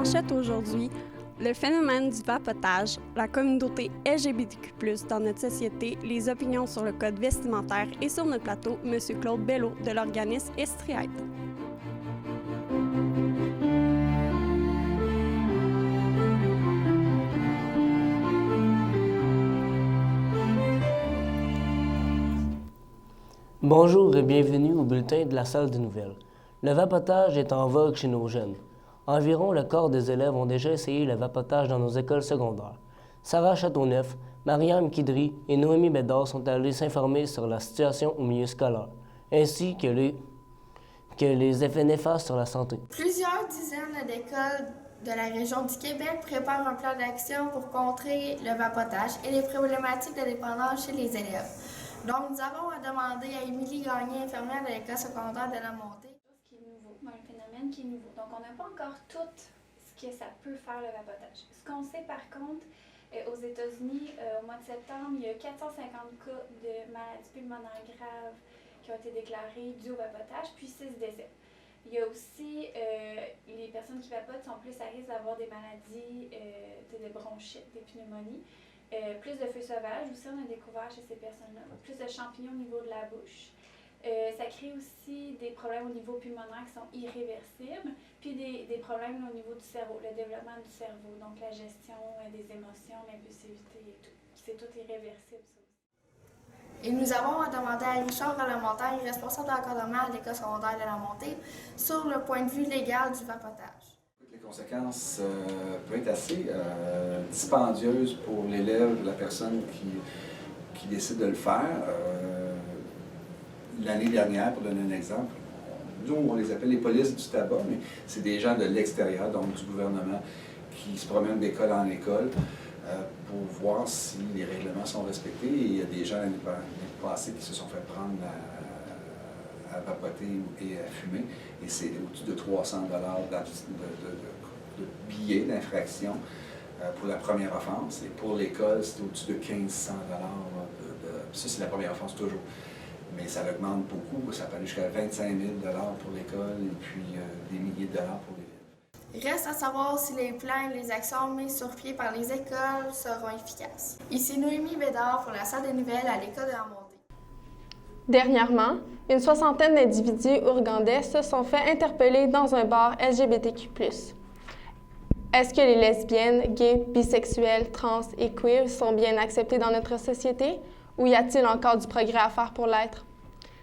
Vachette aujourd'hui, le phénomène du vapotage, la communauté LGBTQ+, dans notre société, les opinions sur le code vestimentaire et sur notre plateau, M. Claude Bello de l'organisme Estriaide. Bonjour et bienvenue au bulletin de la salle des nouvelles. Le vapotage est en vogue chez nos jeunes. Environ le quart des élèves ont déjà essayé le vapotage dans nos écoles secondaires. Sarah Châteauneuf, Mariam Kidri et Noémie Bédard sont allées s'informer sur la situation au milieu scolaire, ainsi que les effets néfastes sur la santé. Plusieurs dizaines d'écoles de la région du Québec préparent un plan d'action pour contrer le vapotage et les problématiques de dépendance chez les élèves. Donc, nous avons demandé à Émilie Gagné, infirmière de l'école secondaire de la Montée. Qui est nouveau, un phénomène qui est nouveau. Donc, on n'a pas encore tout ce que ça peut faire le vapotage. Ce qu'on sait par contre, aux États-Unis, au mois de septembre, il y a 450 cas de maladies pulmonaires graves qui ont été déclarés dus au vapotage, puis 6 décès. Il y a aussi les personnes qui vapotent sont plus à risque d'avoir des maladies de bronchite, des pneumonies. Plus de feux sauvages, aussi on a découvert chez ces personnes-là, plus de champignons au niveau de la bouche. Ça crée aussi des problèmes au niveau pulmonaire qui sont irréversibles, puis des problèmes au niveau du cerveau, le développement du cerveau, donc la gestion des émotions, l'impulsivité et tout. C'est tout irréversible, ça aussi. Et nous avons demandé à Richard Ramontagne, responsable d'encadrement à l'école secondaire de la Montée, sur le point de vue légal du vapotage. Les conséquences peuvent être assez dispendieuses pour l'élève, la personne qui décide de le faire. L'année dernière, pour donner un exemple, nous, on les appelle les polices du tabac, mais c'est des gens de l'extérieur, donc du gouvernement, qui se promènent d'école en école pour voir si les règlements sont respectés. Et il y a des gens l'année passée qui se sont fait prendre à vapoter et à fumer, et c'est au-dessus de 300 de billets d'infraction pour la première offense, et pour l'école, c'est au-dessus de 1500 ça, c'est la première offense toujours. Mais ça augmente beaucoup, ça peut aller jusqu'à 25 000 pour l'école et puis des milliers de dollars pour l'élève. Reste à savoir si les plans et les actions mises sur pied par les écoles seront efficaces. Ici Noémie Bédard pour la salle des nouvelles à l'école de la Montée. Dernièrement, une soixantaine d'individus ougandais se sont fait interpeller dans un bar LGBTQ+. Est-ce que les lesbiennes, gays, bisexuels, trans et queer sont bien acceptés dans notre société ou y a-t-il encore du progrès à faire pour l'être?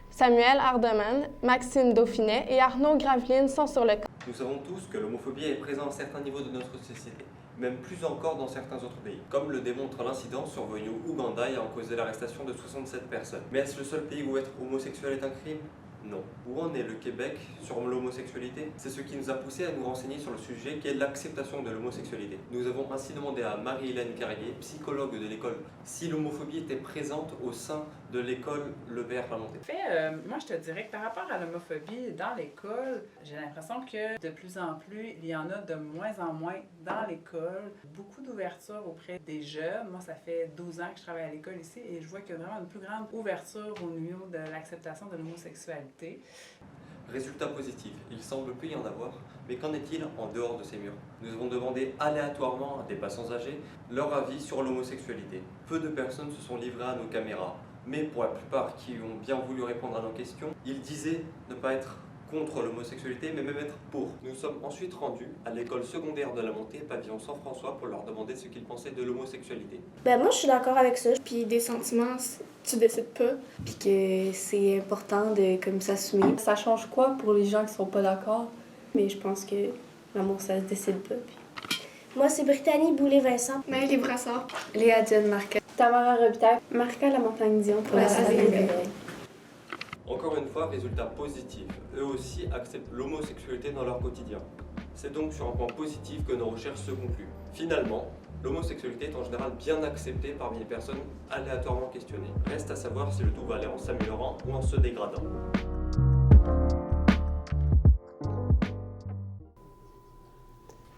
Samuel Hardeman, Maxime Dauphinet et Arnaud Graveline sont sur le cas. Nous savons tous que l'homophobie est présente à certains niveaux de notre société, même plus encore dans certains autres pays, comme le démontre l'incident survenu au Ouganda ayant causé l'arrestation de 67 personnes. Mais est-ce le seul pays où être homosexuel est un crime? Non. Où en est le Québec sur l'homosexualité? C'est ce qui nous a poussé à nous renseigner sur le sujet qui est l'acceptation de l'homosexualité. Nous avons ainsi demandé à Marie-Hélène Carrier, psychologue de l'école, si l'homophobie était présente au sein de l'école Le Vert La Montée. Moi je te dirais que par rapport à l'homophobie dans l'école, j'ai l'impression que de plus en plus, il y en a de moins en moins dans l'école. Beaucoup d'ouverture auprès des jeunes. Moi ça fait 12 ans que je travaille à l'école ici et je vois qu'il y a vraiment une plus grande ouverture au niveau de l'acceptation de l'homosexualité. Résultat positif, il semble plus y en avoir, mais qu'en est-il en dehors de ces murs? Nous avons demandé aléatoirement à des patients âgés leur avis sur l'homosexualité. Peu de personnes se sont livrées à nos caméras, mais pour la plupart qui ont bien voulu répondre à nos questions, ils disaient ne pas être contre l'homosexualité, mais même être pour. Nous sommes ensuite rendus à l'école secondaire de la Montée, pavillon Saint-François, pour leur demander ce qu'ils pensaient de l'homosexualité. Moi, je suis d'accord avec ça. Puis des sentiments, tu décides pas. Puis que c'est important de comme s'assumer. Ça change quoi pour les gens qui sont pas d'accord? Mais je pense que l'amour, ça se décide pas. Puis... Moi, c'est Brittany Boulay-Vincent. Maëlie Brassard. Léa Diane Marquet. Tamara Robitaille. Marca La Montagne-Dion pour la salle des nouvelles. Encore une fois, résultat positif. Eux aussi acceptent l'homosexualité dans leur quotidien. C'est donc sur un point positif que nos recherches se concluent. Finalement, l'homosexualité est en général bien acceptée parmi les personnes aléatoirement questionnées. Reste à savoir si le tout va aller en s'améliorant ou en se dégradant.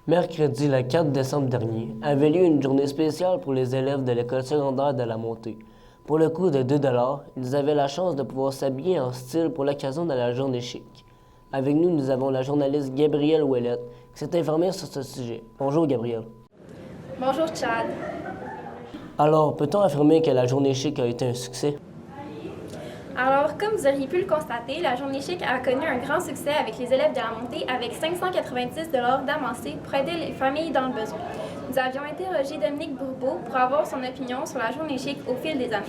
Mercredi, le 4 décembre dernier, avait lieu une journée spéciale pour les élèves de l'école secondaire de la Montée. Pour le coût de 2 $, ils avaient la chance de pouvoir s'habiller en style pour l'occasion de la journée chic. Avec nous, nous avons la journaliste Gabrielle Ouellette s'est informée sur ce sujet. Bonjour, Gabrielle. Bonjour, Chad. Alors, peut-on affirmer que la journée chic a été un succès? Alors, comme vous auriez pu le constater, la Journée chic a connu un grand succès avec les élèves de la montée avec 590 d'amassés pour aider les familles dans le besoin. Nous avions interrogé Dominique Bourbeau pour avoir son opinion sur la Journée chic au fil des années.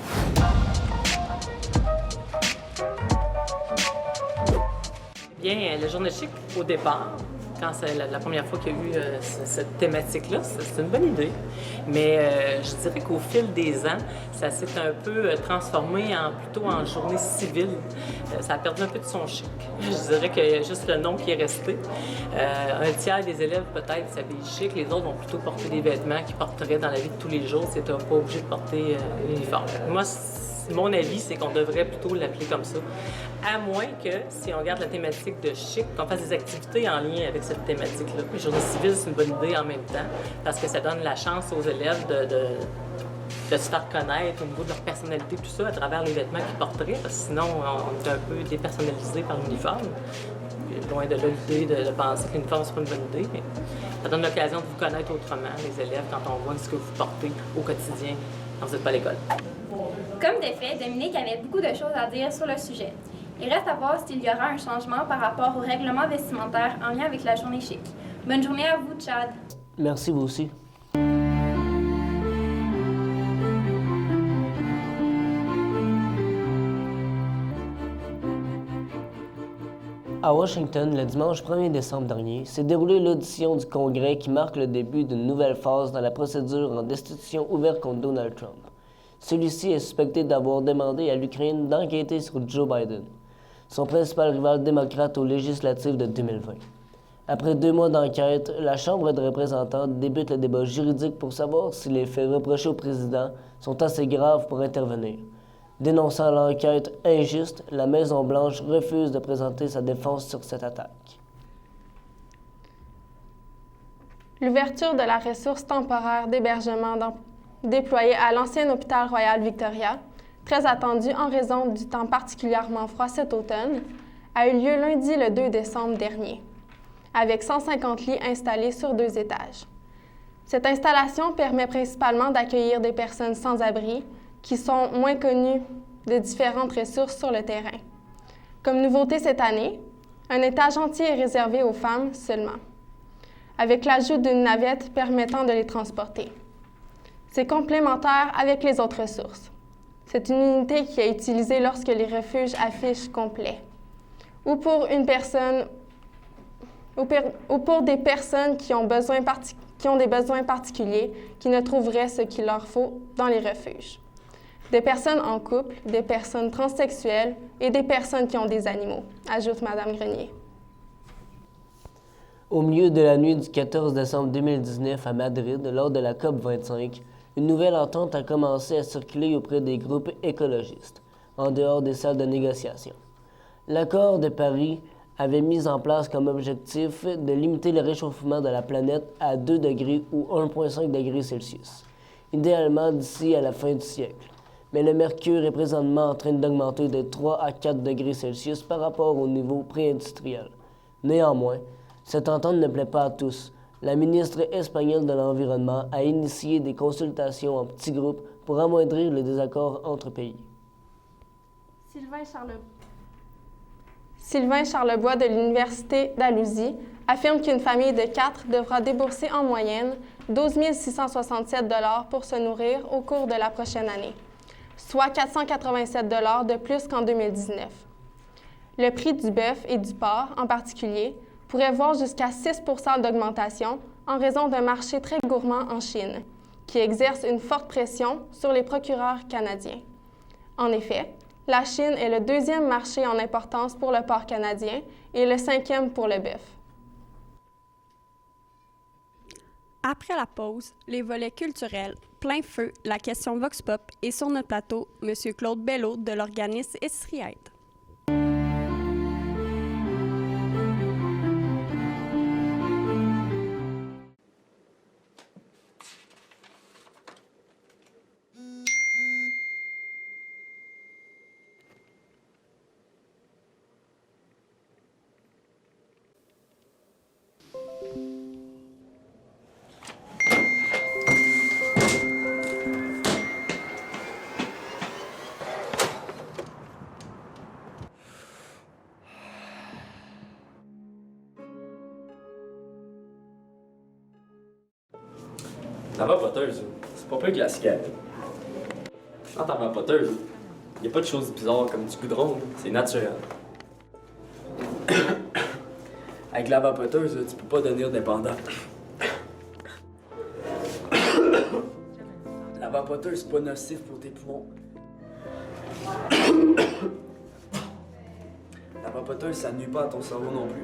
Bien, la Journée chic, au départ, quand c'est la première fois qu'il y a eu cette thématique-là, c'est une bonne idée. Mais je dirais qu'au fil des ans, ça s'est un peu transformé plutôt en journée civile. Ça a perdu un peu de son chic. Je dirais qu'il y a juste le nom qui est resté. Un tiers des élèves, peut-être, s'habillent chic. Les autres vont plutôt porter des vêtements qu'ils porteraient dans la vie de tous les jours si tu n'es pas obligé de porter l'uniforme. Moi, mon avis, c'est qu'on devrait plutôt l'appeler comme ça. À moins que, si on regarde la thématique de chic, qu'on fasse des activités en lien avec cette thématique-là. Les journées civiles, c'est une bonne idée en même temps, parce que ça donne la chance aux élèves de se faire connaître au niveau de leur personnalité, tout ça, à travers les vêtements qu'ils porteraient, parce que sinon, on est un peu dépersonnalisé par l'uniforme. Loin de là l'idée de penser que l'uniforme, c'est pas une bonne idée, mais ça donne l'occasion de vous connaître autrement, les élèves, quand on voit ce que vous portez au quotidien quand vous n'êtes pas à l'école. Comme de fait, Dominique avait beaucoup de choses à dire sur le sujet. Il reste à voir s'il y aura un changement par rapport au règlement vestimentaire en lien avec la Journée chic. Bonne journée à vous, Chad. Merci, vous aussi. À Washington, le dimanche 1er décembre dernier, s'est déroulée l'audition du Congrès qui marque le début d'une nouvelle phase dans la procédure en destitution ouverte contre Donald Trump. Celui-ci est suspecté d'avoir demandé à l'Ukraine d'enquêter sur Joe Biden, son principal rival démocrate aux législatives de 2020. Après 2 mois d'enquête, la Chambre des représentants débute le débat juridique pour savoir si les faits reprochés au président sont assez graves pour intervenir. Dénonçant l'enquête injuste, la Maison-Blanche refuse de présenter sa défense sur cette attaque. L'ouverture de la ressource temporaire d'hébergement déployée à l'ancien hôpital Royal Victoria, très attendue en raison du temps particulièrement froid cet automne, a eu lieu lundi le 2 décembre dernier, avec 150 lits installés sur 2 étages. Cette installation permet principalement d'accueillir des personnes sans abri qui sont moins connues de différentes ressources sur le terrain. Comme nouveauté cette année, un étage entier est réservé aux femmes seulement, avec l'ajout d'une navette permettant de les transporter. C'est complémentaire avec les autres ressources. C'est une unité qui est utilisée lorsque les refuges affichent complet, ou pour des personnes qui ont des besoins particuliers qui ne trouveraient ce qu'il leur faut dans les refuges. Des personnes en couple, des personnes transsexuelles et des personnes qui ont des animaux, ajoute Mme Grenier. Au milieu de la nuit du 14 décembre 2019 à Madrid, lors de la COP25, une nouvelle entente a commencé à circuler auprès des groupes écologistes, en dehors des salles de négociation. L'accord de Paris avait mis en place comme objectif de limiter le réchauffement de la planète à 2 degrés ou 1,5 degrés Celsius, idéalement d'ici à la fin du siècle. Mais le mercure est présentement en train d'augmenter de 3 à 4 degrés Celsius par rapport au niveau pré-industriel. Néanmoins, cette entente ne plaît pas à tous. La ministre espagnole de l'Environnement a initié des consultations en petits groupes pour amoindrir les désaccords entre pays. Sylvain Charlebois de l'Université d'Alousie affirme qu'une famille de 4 devra débourser en moyenne 12 667 $ pour se nourrir au cours de la prochaine année, soit 487 $ de plus qu'en 2019. Le prix du bœuf et du porc, en particulier, pourrait voir jusqu'à 6 % d'augmentation en raison d'un marché très gourmand en Chine, qui exerce une forte pression sur les procureurs canadiens. En effet, la Chine est le 2e marché en importance pour le porc canadien et le 5e pour le bœuf. Après la pause, les volets culturels, plein feu, la question Vox Pop et sur notre plateau, M. Claude Belleau de l'organisme Estriaide. La vapoteuse, c'est pas peu que la cigarette. Dans ta vapoteuse, y a pas de choses bizarres comme du goudron, c'est naturel. Avec la vapoteuse, tu peux pas devenir dépendant. La vapoteuse, c'est pas nocif pour tes poumons. La vapoteuse, ça nuit pas à ton cerveau non plus.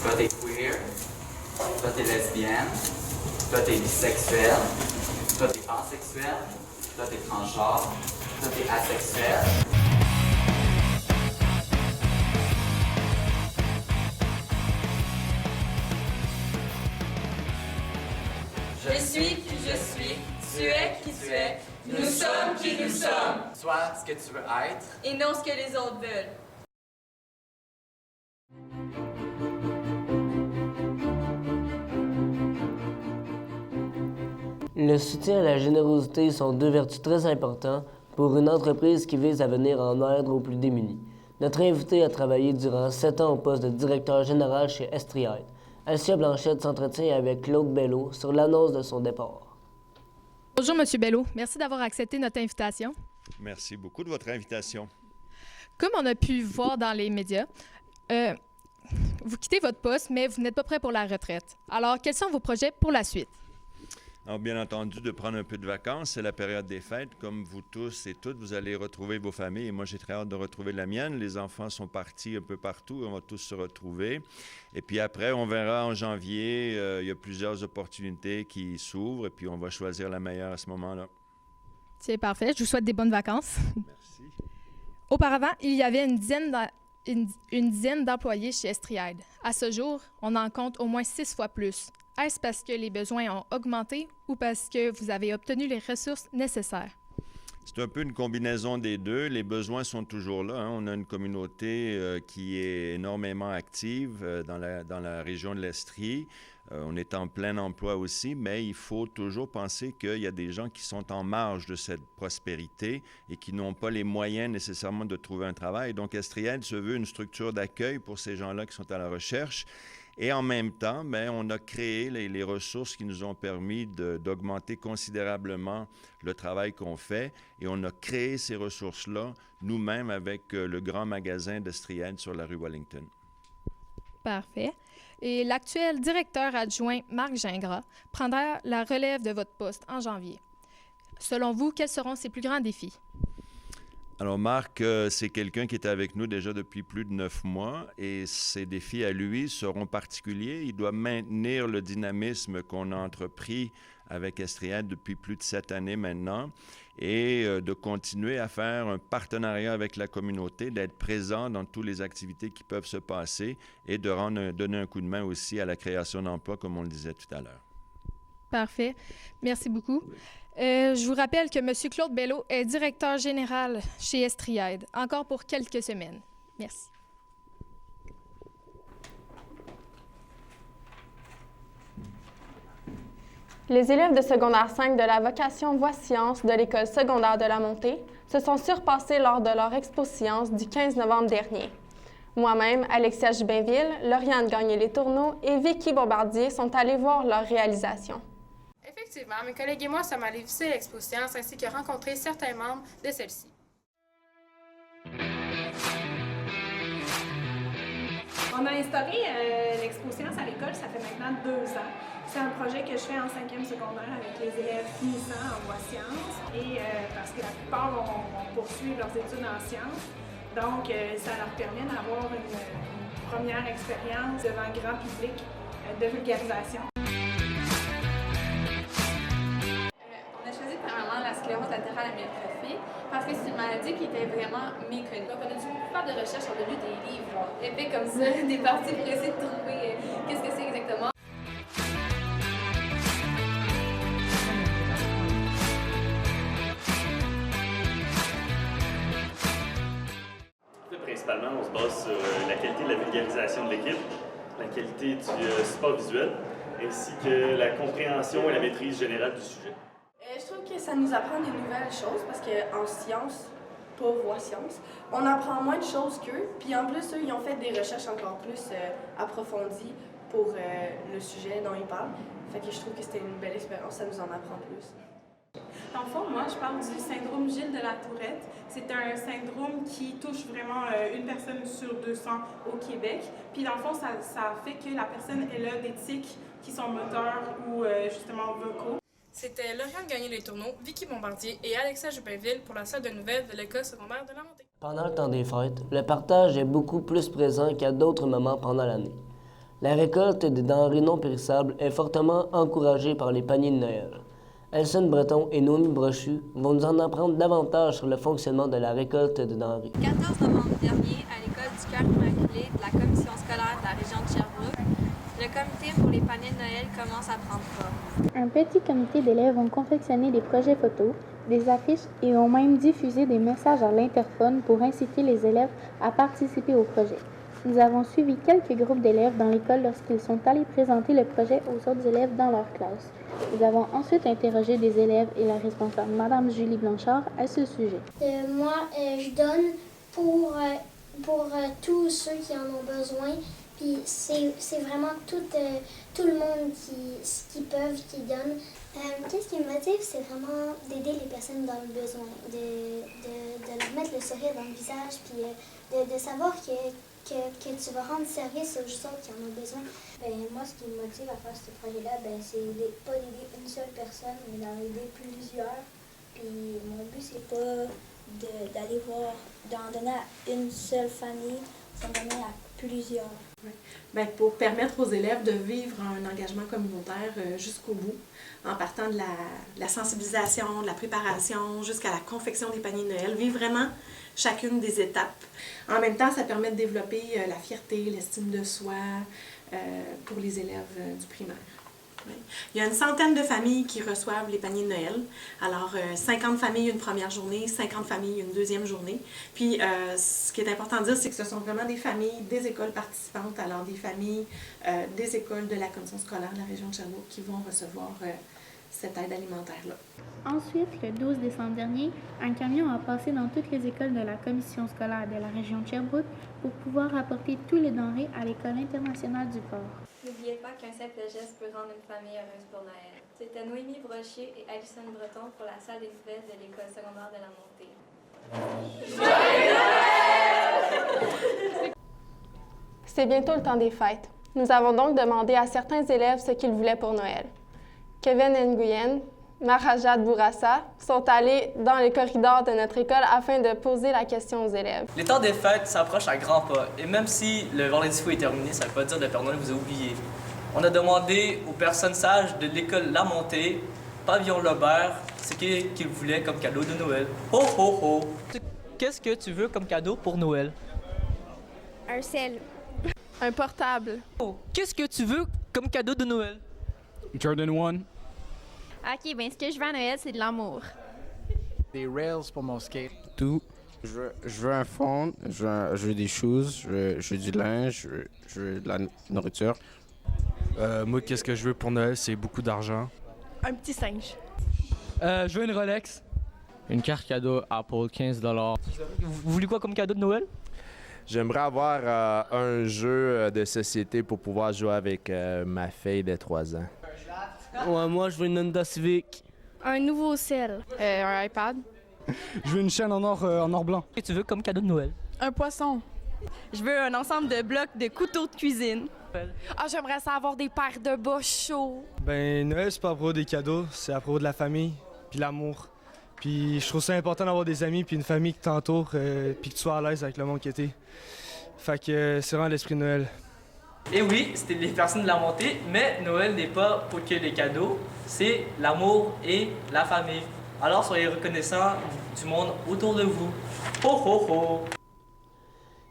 Toi t'es queer, toi t'es lesbienne, toi t'es bisexuel, toi t'es pansexuel, toi t'es transgenre, toi t'es asexuel. Je suis qui je suis, tu es qui tu es, nous sommes qui nous sommes. Sois ce que tu veux être et non ce que les autres veulent. Le soutien et la générosité sont deux vertus très importantes pour une entreprise qui vise à venir en aide aux plus démunis. Notre invité a travaillé durant 7 ans au poste de directeur général chez Estriade. Alicia Blanchette s'entretient avec Claude Bello sur l'annonce de son départ. Bonjour, M. Bello. Merci d'avoir accepté notre invitation. Merci beaucoup de votre invitation. Comme on a pu voir dans les médias, vous quittez votre poste, mais vous n'êtes pas prêt pour la retraite. Alors, quels sont vos projets pour la suite? Alors, bien entendu, de prendre un peu de vacances, c'est la période des fêtes. Comme vous tous et toutes, vous allez retrouver vos familles. Et moi, j'ai très hâte de retrouver la mienne. Les enfants sont partis un peu partout. On va tous se retrouver. Et puis après, on verra en janvier. Il y a plusieurs opportunités qui s'ouvrent. Et puis, on va choisir la meilleure à ce moment-là. C'est parfait. Je vous souhaite des bonnes vacances. Merci. Auparavant, il y avait une dizaine d'employés chez Estriade. À ce jour, on en compte au moins 6 fois plus. Est-ce parce que les besoins ont augmenté ou parce que vous avez obtenu les ressources nécessaires? C'est un peu une combinaison des deux. Les besoins sont toujours là. On a une communauté qui est énormément active dans la région de l'Estrie. On est en plein emploi aussi, mais il faut toujours penser qu'il y a des gens qui sont en marge de cette prospérité et qui n'ont pas les moyens nécessairement de trouver un travail. Donc, Estriade se veut une structure d'accueil pour ces gens-là qui sont à la recherche. Et en même temps, on a créé les ressources qui nous ont permis d'augmenter considérablement le travail qu'on fait. Et on a créé ces ressources-là nous-mêmes avec le grand magasin d'Estriade sur la rue Wellington. Parfait. Et l'actuel directeur adjoint, Marc Gingras, prendra la relève de votre poste en janvier. Selon vous, quels seront ses plus grands défis? Alors, Marc, c'est quelqu'un qui est avec nous déjà depuis plus de 9 mois et ses défis à lui seront particuliers. Il doit maintenir le dynamisme qu'on a entrepris avec Estriade depuis plus de 7 années maintenant et de continuer à faire un partenariat avec la communauté, d'être présent dans toutes les activités qui peuvent se passer et de donner un coup de main aussi à la création d'emplois, comme on le disait tout à l'heure. Parfait. Merci beaucoup. Je vous rappelle que M. Claude Bello est directeur général chez Estriade, encore pour quelques semaines. Merci. Les élèves de secondaire 5 de la vocation Voix Sciences de l'école secondaire de la Montée se sont surpassés lors de leur expo Sciences du 15 novembre dernier. Moi-même, Alexia Jubinville, Lauriane Gagné-Les-Tourneaux et Vicky Bombardier sont allés voir leur réalisation. Effectivement, mes collègues et moi sommes allés visiter l'Expo Sciences ainsi que rencontrer certains membres de celle-ci. On a instauré l'Expo Sciences à l'école, ça fait maintenant 2 ans. C'est un projet que je fais en 5e secondaire avec les élèves finissants en voie sciences et parce que la plupart vont poursuivre leurs études en sciences. Donc, ça leur permet d'avoir une première expérience devant un grand public de vulgarisation. On a choisi premièrement la sclérose latérale amyotrophique parce que c'est une maladie qui était vraiment méconnue. Donc, on a dû beaucoup faire de recherches, on a lu des livres genre, épais comme ça, des parties pour essayer de trouver qu'est-ce que c'est exactement. Principalement, on se base sur la qualité de la vulgarisation de l'équipe, la qualité du support visuel, ainsi que la compréhension et la maîtrise générale du sujet. Je trouve que ça nous apprend des nouvelles choses parce qu'en sciences, pas voie sciences, on apprend moins de choses qu'eux. Puis en plus, eux, ils ont fait des recherches encore plus approfondies pour le sujet dont ils parlent. Fait que je trouve que c'était une belle expérience, ça nous en apprend plus. Dans le fond, moi, je parle du syndrome Gilles de la Tourette. C'est un syndrome qui touche vraiment une personne sur 200 au Québec. Puis dans le fond, ça fait que la personne elle a des tics qui sont moteurs ou justement vocaux. C'était Lauriane Gagné-Les-Tourneaux, Vicky Bombardier et Alexa Jubainville pour la salle de nouvelles de l'École secondaire de la Montée. Pendant le temps des fêtes, le partage est beaucoup plus présent qu'à d'autres moments pendant l'année. La récolte des denrées non périssables est fortement encouragée par les paniers de Noël. Elson Breton et Noémie Brochu vont nous en apprendre davantage sur le fonctionnement de la récolte de denrées. Le 14 novembre dernier, à l'école du Cœur Immaculé de la commission scolaire de la région de Sherbrooke, le comité pour les paniers de Noël commence à prendre forme. Un petit comité d'élèves ont confectionné des projets photos, des affiches et ont même diffusé des messages à l'interphone pour inciter les élèves à participer au projet. Nous avons suivi quelques groupes d'élèves dans l'école lorsqu'ils sont allés présenter le projet aux autres élèves dans leur classe. Nous avons ensuite interrogé des élèves et la responsable, Madame Julie Blanchard, à ce sujet. Moi, je donne pour tous ceux qui en ont besoin. Puis c'est vraiment tout le monde qui peuvent, qui donne. Qu'est-ce qui me motive, c'est vraiment d'aider les personnes dans le besoin, de leur mettre le sourire dans le visage, puis de savoir que tu vas rendre service aux autres qui en ont besoin. Moi, ce qui me motive à faire ce projet-là, c'est pas d'aider une seule personne, mais d'en aider plusieurs. Puis mon but, c'est pas d'en donner à une seule famille, c'est d'en donner à plusieurs. Pour permettre aux élèves de vivre un engagement communautaire jusqu'au bout, en partant de la sensibilisation, de la préparation, jusqu'à la confection des paniers de Noël, vivre vraiment chacune des étapes. En même temps, ça permet de développer la fierté, l'estime de soi pour les élèves du primaire. Il y a une centaine de familles qui reçoivent les paniers de Noël. Alors, 50 familles une première journée, 50 familles une deuxième journée. Puis, ce qui est important de dire, c'est que ce sont vraiment des familles des écoles participantes, alors des familles des écoles de la commission scolaire de la région de Sherbrooke qui vont recevoir cette aide alimentaire-là. Ensuite, le 12 décembre dernier, un camion a passé dans toutes les écoles de la commission scolaire de la région de Sherbrooke pour pouvoir apporter tous les denrées à l'École internationale du port. N'oubliez pas qu'un simple geste peut rendre une famille heureuse pour Noël. C'était Noémie Brochier et Alison Breton pour la salle des nouvelles de l'École secondaire de la Montée. C'est bientôt le temps des fêtes. Nous avons donc demandé à certains élèves ce qu'ils voulaient pour Noël. Kevin Nguyen, Marajat Bourassa sont allés dans les corridors de notre école afin de poser la question aux élèves. Les temps des fêtes s'approchent à grands pas, et même si le vendredi fou est terminé, ça ne veut pas dire que le Père Noël vous a oublié. On a demandé aux personnes sages de l'école La Montée, Pavillon Lebert, ce qu'ils voulaient comme cadeau de Noël. Ho ho ho! Qu'est-ce que tu veux comme cadeau pour Noël? Un sel. Un portable. Oh, qu'est-ce que tu veux comme cadeau de Noël? Jordan 1. Ok, ce que je veux à Noël, c'est de l'amour. Des rails pour mon skate. Tout. Je veux un phone, je veux des choses, je veux du linge, je veux de la nourriture. Moi, qu'est-ce que je veux pour Noël, c'est beaucoup d'argent. Un petit singe. Je veux une Rolex. Une carte cadeau Apple, $15. Vous voulez quoi comme cadeau de Noël? J'aimerais avoir un jeu de société pour pouvoir jouer avec ma fille de 3 ans. Ouais, moi, je veux une Honda Civic. Un nouveau sel. Un iPad. Je veux une chaîne en or blanc. Qu'est-ce que tu veux comme cadeau de Noël? Un poisson. Je veux un ensemble de blocs de couteaux de cuisine. J'aimerais ça avoir des paires de bas chauds. Noël, c'est pas à propos des cadeaux, c'est à propos de la famille, puis l'amour. Puis je trouve ça important d'avoir des amis, puis une famille qui t'entoure, puis que tu sois à l'aise avec le monde qui était. Fait que c'est vraiment l'esprit de Noël. Et oui, c'était les personnes de la Montée, mais Noël n'est pas pour que les cadeaux, c'est l'amour et la famille. Alors soyez reconnaissants du monde autour de vous. Ho ho ho!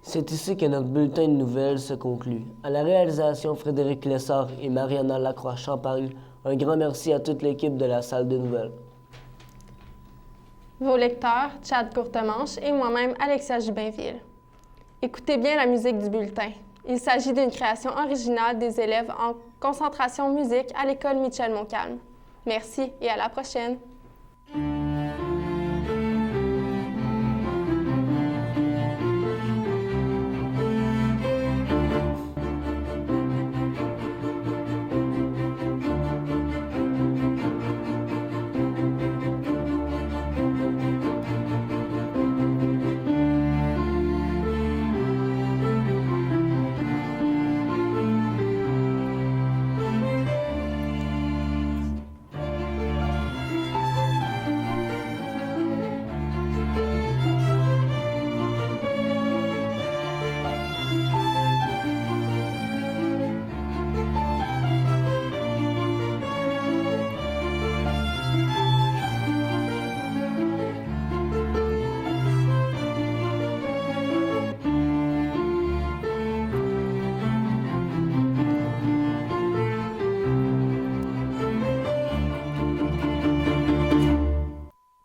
C'est ici que notre bulletin de nouvelles se conclut. À la réalisation, Frédéric Lessard et Mariana Lacroix-Champagne, un grand merci à toute l'équipe de la salle de nouvelles. Vos lecteurs, Chad Courtemanche et moi-même, Alexia Jubinville. Écoutez bien la musique du bulletin. Il s'agit d'une création originale des élèves en concentration musique à l'école Michel Montcalm. Merci et à la prochaine!